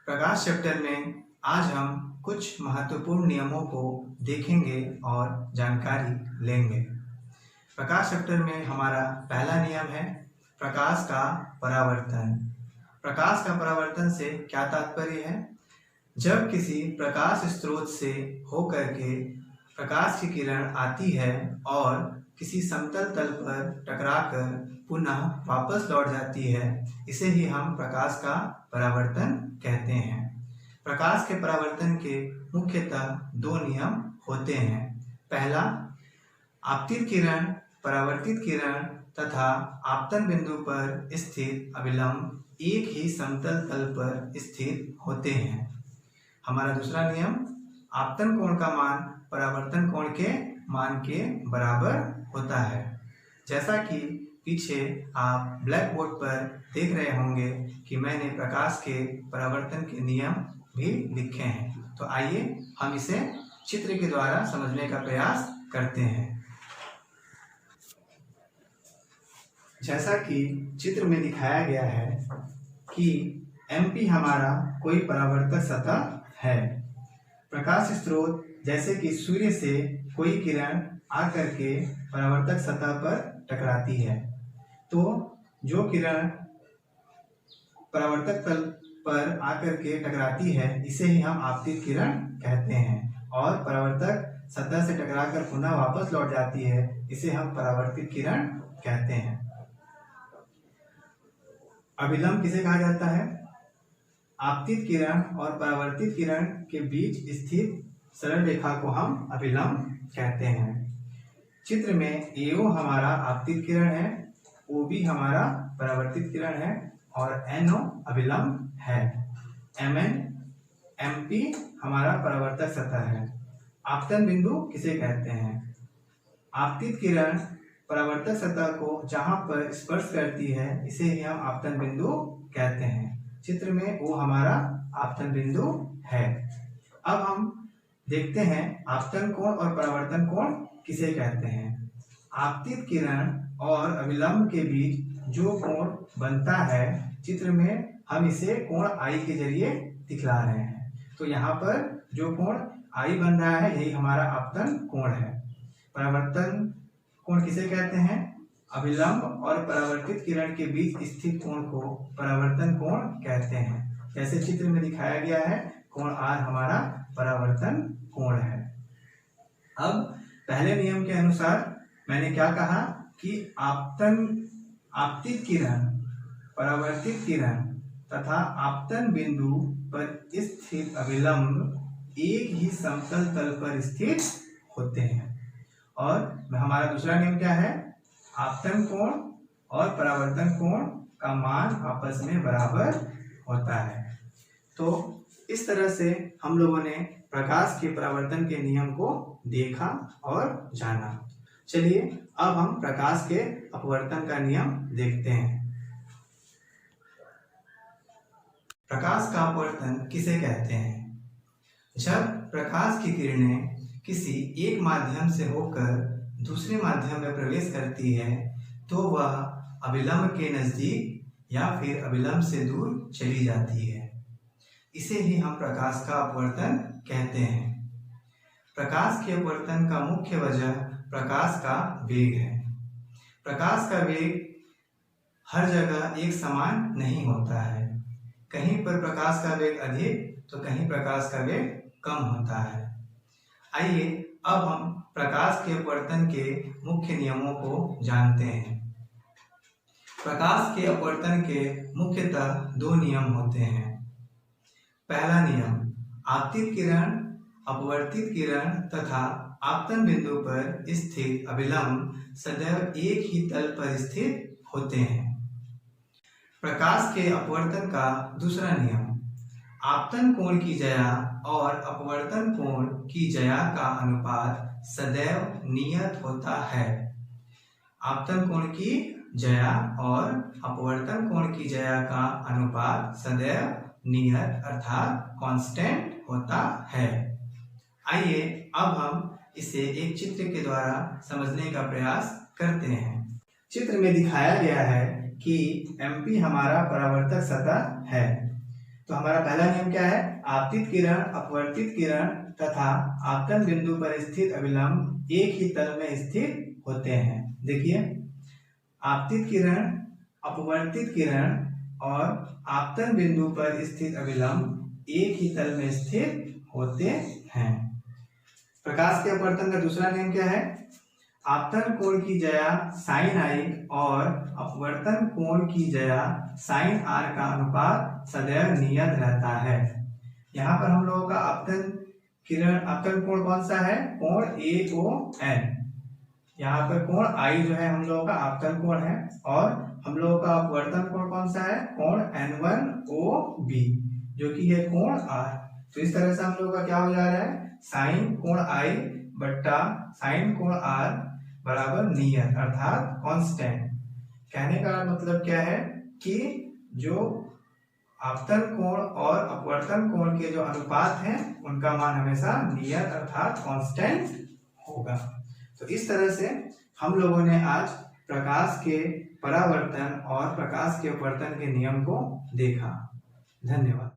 प्रकाश chapter में आज हम कुछ महत्वपूर्ण नियमों को देखेंगे और जानकारी लेंगे। प्रकाश चैप्टर में हमारा पहला नियम है प्रकाश का परावर्तन। प्रकाश का परावर्तन से क्या तात्पर्य है? जब किसी प्रकाश स्रोत से होकर के प्रकाश की किरण आती है और किसी समतल तल पर टकराकर पुनः वापस लौट जाती है, इसे ही हम प्रकाश का परावर्तन कहते हैं। प्रकाश के परावर्तन के मुख्यतः दो नियम होते हैं। पहला, आपतित किरण, परावर्तित किरण तथा आपतन बिंदु पर स्थित अभिलंब एक ही समतल तल पर स्थित होते हैं। हमारा दूसरा नियम, आपतन कोण का मान परावर्तन कोण के मान के बराबर होता है। जैसा कि पीछे आप ब्लैक बोर्ड पर देख रहे होंगे कि मैंने प्रकाश के परावर्तन के नियम भी लिखे हैं, तो आइए हम इसे चित्र के द्वारा समझने का प्रयास करते हैं। जैसा कि चित्र में दिखाया गया है कि MP हमारा कोई परावर्तक सतह है। प्रकाश स्रोत जैसे कि सूर्य से कोई किरण आकर के परावर्तक सतह पर टकराती है, तो जो किरण परावर्तक तल पर आकर के टकराती है इसे ही हम आपतित किरण कहते हैं, और परावर्तक सतह से टकराकर पुनः वापस लौट जाती है, इसे हम परावर्तित किरण कहते हैं। अभिलंब किसे कहा जाता है? आपतित किरण और परावर्तित किरण के बीच स्थित सरल रेखा को हम अभिलंब कहते हैं। चित्र में AO हमारा आपतित किरण है, OB हमारा परावर्तित किरण है और NO अभिलंब है। MN MP हमारा परावर्तक सतह है। आपतन बिंदु किसे कहते हैं? आपतित किरण परावर्तक सतह को जहां पर स्पर्श करती है इसे ही हम आपतन बिंदु कहते हैं। चित्र में O हमारा आपतन बिंदु है। अब हम देखते हैं आपतन कोण और परावर्तन कोण किसे कहते हैं। आपतित किरण और अभिलंब के बीच जो कोण बनता है, चित्र में हम इसे कोण I के जरिए दिखला रहे हैं। तो यहाँ पर जो कोण I बन रहा है यही हमारा आपतन कोण है। परावर्तन कोण किसे कहते हैं? अभिलंब और परावर्तित किरण के बीच स्थित कोण को परावर्तन कोण कहते हैं। जैसे चित्र में दिखाया गया है, कोण R हमारा परावर्तन कोण है। अब पहले नियम के अनुसार मैंने क्या कहा कि आपतित किरण, परावर्तित किरण तथा आपतन बिंदु पर स्थित अभिलंब एक ही समतल तल पर स्थित होते हैं। और हमारा दूसरा नियम क्या है? आपतन कोण और परावर्तन कोण का मान आपस में बराबर होता है। तो इस तरह से हम लोगों ने प्रकाश के परावर्तन के नियम को देखा और जाना। चलिए अब हम प्रकाश के अपवर्तन का नियम देखते हैं। प्रकाश का अपवर्तन किसे कहते हैं? जब प्रकाश की किरणें किसी एक माध्यम से होकर दूसरे माध्यम में प्रवेश करती है तो वह अभिलंब के नजदीक या फिर अभिलंब से दूर चली जाती है। इसे ही हम प्रकाश का अपवर्तन कहते हैं। प्रकाश के अपवर्तन का मुख्य वजह प्रकाश का वेग है। प्रकाश का वेग हर जगह एक समान नहीं होता है। कहीं पर प्रकाश का वेग अधिक तो कहीं प्रकाश का वेग कम होता है। आइए अब हम प्रकाश के अपवर्तन के मुख्य नियमों को जानते हैं। प्रकाश के अपवर्तन के मुख्यतः दो नियम होते हैं। पहला नियम, आपतित किरण, अपवर्तित किरण तथा आपतन बिंदु पर स्थित अभिलंब सदैव एक ही तल पर स्थित होते हैं। प्रकाश के अपवर्तन का दूसरा नियम, आपतन कोण की ज्या और अपवर्तन कोण की ज्या का अनुपात सदैव नियत होता है। आपतन कोण की ज्या और अपवर्तन कोण की ज्या का अनुपात सदैव नियत अर्थात कांस्टेंट होता है। आइए अब हम इसे एक चित्र के द्वारा समझने का प्रयास करते हैं। चित्र में दिखाया गया है कि MP हमारा परावर्तक सतह है। तो हमारा पहला नियम क्या है? आपतित किरण, अपवर्तित किरण तथा आपतन बिंदु पर स्थित अभिलंब एक ही तल में स्थित होते हैं। देखिए, आपतित किरण, अपवर्तित किरण और आपतन बिंदु पर स्थित अभिलंब एक ही तल में स्थित होते हैं। प्रकाश के अपवर्तन का दूसरा नियम क्या है? आपतन कोण की जया साइन आई और अपवर्तन कोण की जया साइन आर का अनुपात सदैव नियत रहता है। यहाँ पर हम लोगों का आपतन कोण कौन सा है? कोण AON। यहाँ पर कोण I जो है हम लोगों का आपतन कोण है और हम लोगों का अपवर्तन कोण कौन सा है? कोण N1OB जो कि है कोण R। तो इस तरह से हम लोगों का क्या हो जा रहा है? साइन कोण I बट्टा साइन कोण R बराबर नियत अर्थात कांस्टेंट। कहने का मतलब क्या है कि जो आपतन कोण और अपवर्तन कोण के जो अनुपात हैं उनका मान हमेशा नियत अर्थात कांस्टेंट होगा। तो इस तरह से हम लोगों ने आज प्रकाश के परावर्तन और प्रकाश के अपवर्तन के नियम को देखा। धन्यवाद।